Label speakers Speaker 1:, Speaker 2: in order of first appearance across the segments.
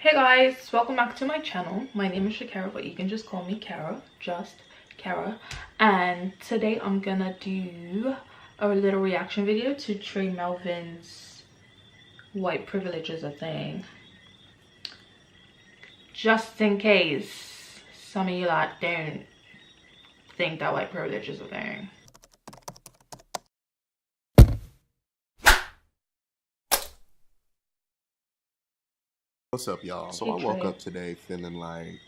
Speaker 1: Hey guys, welcome back to my channel. My name is Kara, but you can just call me Kara, just Kara. And today I'm gonna do a little reaction video to Tré Melvin's White Privilege is a Thing. Just in case some of you lot don't think that white privilege is a thing.
Speaker 2: What's up, y'all? So I woke up today feeling like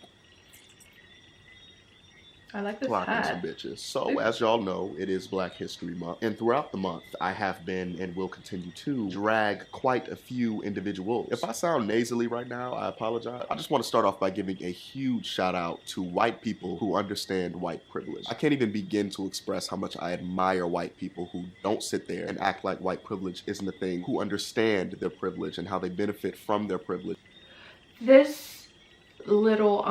Speaker 1: I like this
Speaker 2: clocking
Speaker 1: hat.
Speaker 2: some bitches. So as y'all know, it is Black History Month, and throughout the month I have been and will continue to drag quite a few individuals. If I sound nasally right now, I apologize. I just want to start off by giving a huge shout out to white people who understand white privilege. I can't even begin to express how much I admire white people who don't sit there and act like white privilege isn't a thing, who understand their privilege and how they benefit from their privilege.
Speaker 1: This little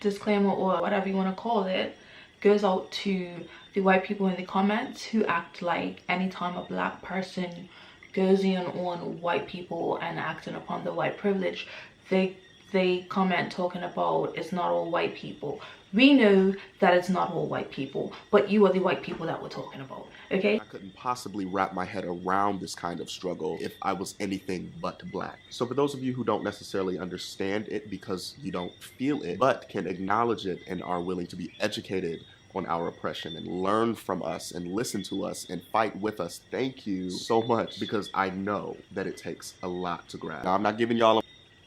Speaker 1: disclaimer, or whatever you want to call it, goes out to the white people in the comments who act like anytime a Black person goes in on white people and acting upon the white privilege, they comment talking about it's not all white people. We know that it's not all white people, but you are the white people that we're talking about, okay?
Speaker 2: I couldn't possibly wrap my head around this kind of struggle if I was anything but Black. So for those of you who don't necessarily understand it because you don't feel it, but can acknowledge it and are willing to be educated on our oppression and learn from us and listen to us and fight with us, thank you so much, because I know that it takes a lot to grasp. Now, I'm not giving y'all a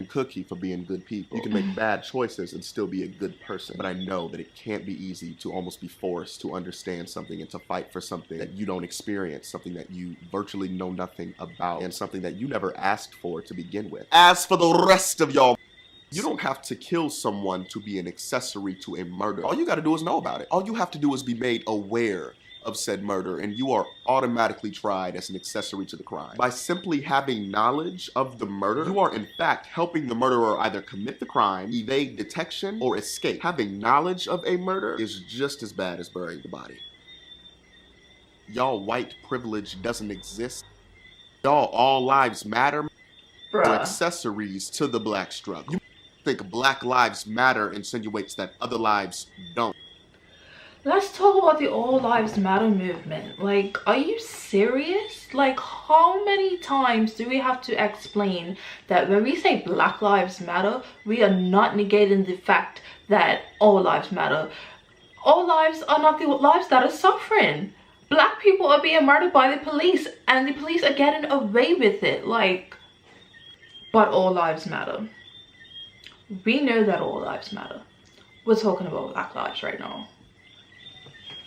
Speaker 2: cookie for being good people. You can make bad choices and still be a good person, but I know that it can't be easy to almost be forced to understand something and to fight for something that you don't experience, something that you virtually know nothing about, and something that you never asked for to begin with. As for the rest of y'all, you don't have to kill someone to be an accessory to a murder. All you gotta do is know about it. All you have to do is be made aware of said murder, and you are automatically tried as an accessory to the crime. By simply having knowledge of the murder, you are in fact helping the murderer either commit the crime, evade detection, or escape. Having knowledge of a murder is just as bad as burying the body. Y'all, white privilege doesn't exist. Y'all, all lives matter. Are accessories to the Black struggle. You think Black Lives Matter insinuates that other lives don't.
Speaker 1: Let's talk about the All Lives Matter movement. Like, are you serious? Like, how many times do we have to explain that when we say Black Lives Matter, we are not negating the fact that all lives matter? All lives are not the lives that are suffering. Black people are being murdered by the police, and the police are getting away with it. Like, but all lives matter. We know that all lives matter. We're talking about Black lives right now.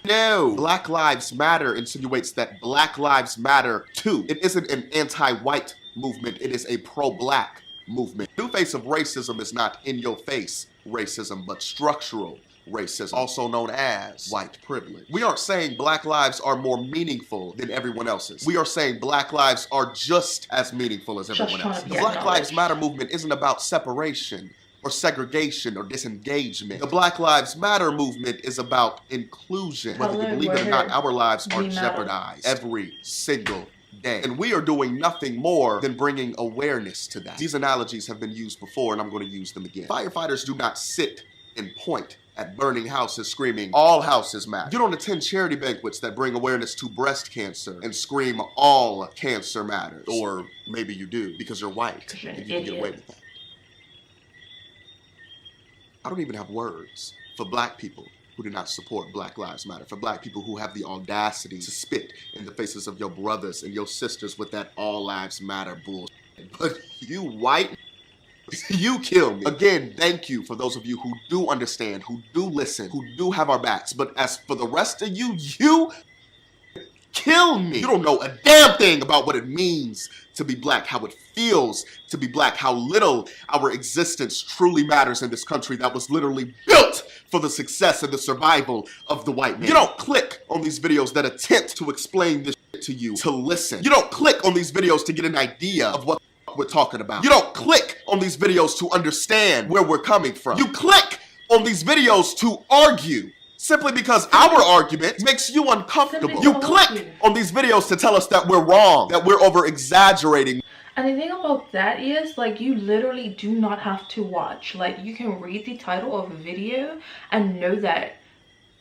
Speaker 2: No! Black Lives Matter insinuates that Black Lives Matter too. It isn't an anti-white movement, it is a pro-Black movement. The new face of racism is not in-your-face racism, but structural racism, also known as white privilege. We aren't saying Black lives are more meaningful than everyone else's. We are saying Black lives are just as meaningful as everyone else's. The Black Lives Matter movement isn't about separation or segregation or disengagement. The Black Lives Matter movement is about inclusion. Whether you believe it or not, our lives are jeopardized every single day. And we are doing nothing more than bringing awareness to that. These analogies have been used before, and I'm going to use them again. Firefighters do not sit and point at burning houses screaming, all houses matter. You don't attend charity banquets that bring awareness to breast cancer and scream, all cancer matters. Or maybe you do, because you're white and you can get away with that. I don't even have words for Black people who do not support Black Lives Matter, for Black people who have the audacity to spit in the faces of your brothers and your sisters with that all lives matter bullshit. But you white, you kill me. Again, thank you for those of you who do understand, who do listen, who do have our backs. But as for the rest of you, you kill me. You don't know a damn thing about what it means to be Black, how it feels to be Black, how little our existence truly matters in this country that was literally built for the success and the survival of the white man. You don't click on these videos that attempt to explain this shit to you, to listen. You don't click on these videos to get an idea of what we're talking about. You don't click on these videos to understand where we're coming from. You click on these videos to argue. Simply because our argument makes you uncomfortable. You click on these videos to tell us that we're wrong, that we're over-exaggerating.
Speaker 1: And the thing about that is, like, you literally do not have to watch. Like, you can read the title of a video and know that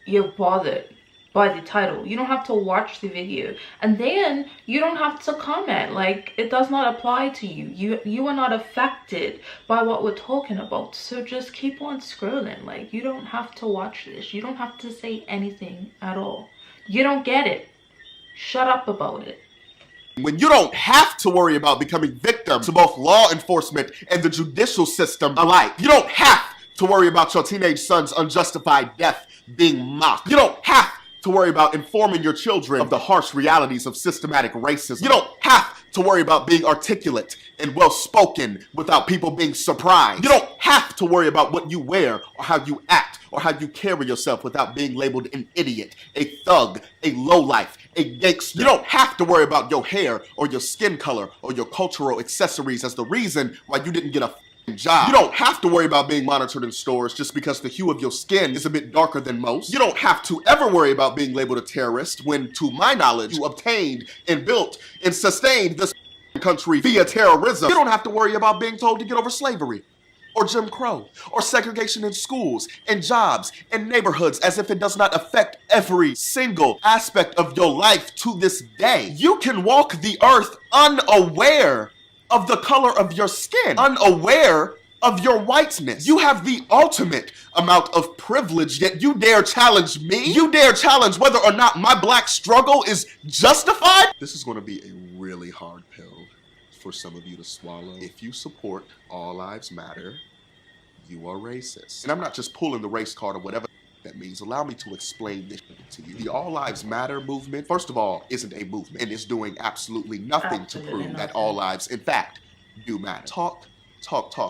Speaker 1: you're bothered by the title. You don't have to watch the video, and then you don't have to comment. Like, it does not apply to you. You are not affected by what we're talking about. So just keep on scrolling. Like, you don't have to watch this. You don't have to say anything at all. You don't get it. Shut up about it.
Speaker 2: When you don't have to worry about becoming victim to both law enforcement and the judicial system alike. You don't have to worry about your teenage son's unjustified death being mocked. You don't have to worry about informing your children of the harsh realities of systematic racism. You don't have to worry about being articulate and well-spoken without people being surprised. You don't have to worry about what you wear or how you act or how you carry yourself without being labeled an idiot, a thug, a lowlife, a gangster. You don't have to worry about your hair or your skin color or your cultural accessories as the reason why you didn't get a job. You don't have to worry about being monitored in stores just because the hue of your skin is a bit darker than most. You don't have to ever worry about being labeled a terrorist when, to my knowledge, you obtained and built and sustained this country via terrorism. You don't have to worry about being told to get over slavery or Jim Crow or segregation in schools and jobs and neighborhoods as if it does not affect every single aspect of your life to this day. You can walk the earth unaware of the color of your skin, unaware of your whiteness. You have the ultimate amount of privilege, yet you dare challenge me? You dare challenge whether or not my black struggle is justified? This is going to be a really hard pill for some of you to swallow. If you support All Lives Matter, you are racist. And I'm not just pulling the race card or whatever that means. Allow me to explain this to you. The All Lives Matter movement, first of all, isn't a movement and is doing absolutely nothing to prove that all lives, in fact, do matter. Talk.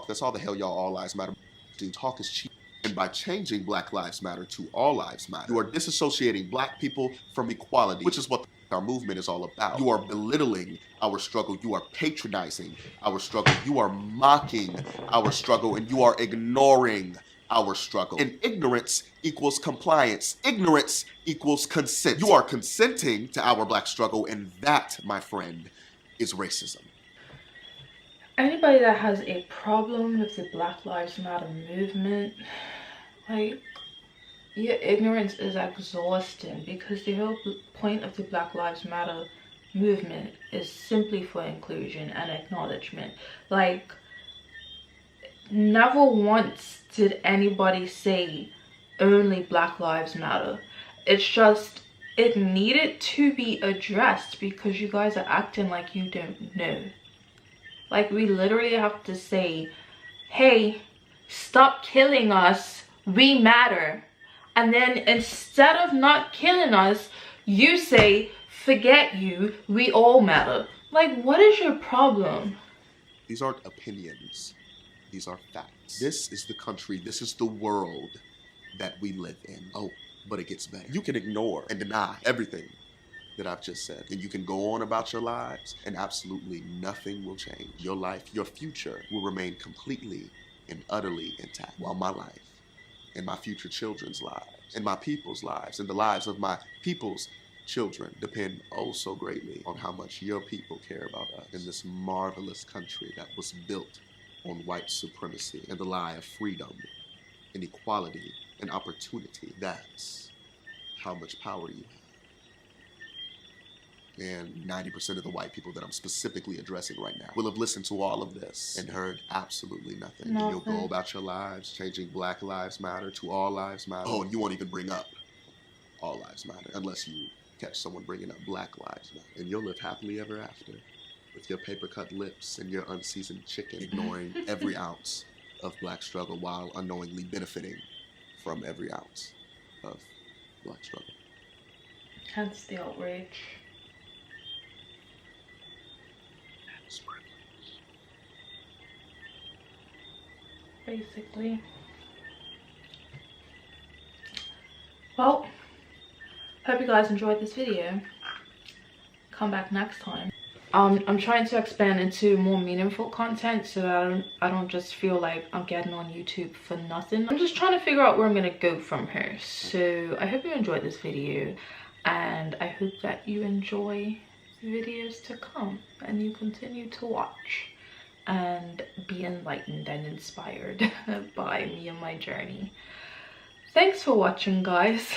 Speaker 2: That's all the hell y'all All Lives Matter do. Talk is cheap. And by changing Black Lives Matter to All Lives Matter, you are disassociating black people from equality, which is what our movement is all about. You are belittling our struggle. You are patronizing our struggle. You are mocking our struggle, and you are ignoring our struggle. And ignorance equals compliance. Ignorance equals consent. You are consenting to our black struggle, and that, my friend, is racism.
Speaker 1: Anybody that has a problem with the Black Lives Matter movement, like, your ignorance is exhausting, because the whole point of the Black Lives Matter movement is simply for inclusion and acknowledgement. Like, never once did anybody say only Black Lives Matter. It's just, it needed to be addressed because you guys are acting like you don't know. Like, we literally have to say, hey, stop killing us, we matter. And then instead of not killing us, you say, forget you, we all matter. Like, what is your problem?
Speaker 2: These aren't opinions. These are facts. This is the country, this is the world that we live in. Oh, but it gets better. You can ignore and deny everything that I've just said, and you can go on about your lives and absolutely nothing will change. Your life, your future will remain completely and utterly intact, while my life and my future children's lives and my people's lives and the lives of my people's children depend oh so greatly on how much your people care about us in this marvelous country that was built on white supremacy and the lie of freedom and equality and opportunity. That's how much power you have. And 90% of the white people that I'm specifically addressing right now will have listened to all of this and heard absolutely nothing. And you'll go about your lives changing Black Lives Matter to All Lives Matter. Oh, and you won't even bring up All Lives Matter unless you catch someone bringing up Black Lives Matter. And you'll live happily ever after with your paper-cut lips and your unseasoned chicken, ignoring every ounce of black struggle while unknowingly benefiting from every ounce of black struggle.
Speaker 1: Hence the outrage. Basically. Well, hope you guys enjoyed this video. Come back next time. I'm trying to expand into more meaningful content so that I don't just feel like I'm getting on YouTube for nothing. I'm just trying to figure out where I'm gonna go from here. So I hope you enjoyed this video, and I hope that you enjoy videos to come, and you continue to watch and be enlightened and inspired by me and my journey. Thanks for watching, guys.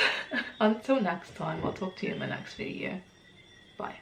Speaker 1: Until next time, I'll talk to you in my next video. Bye.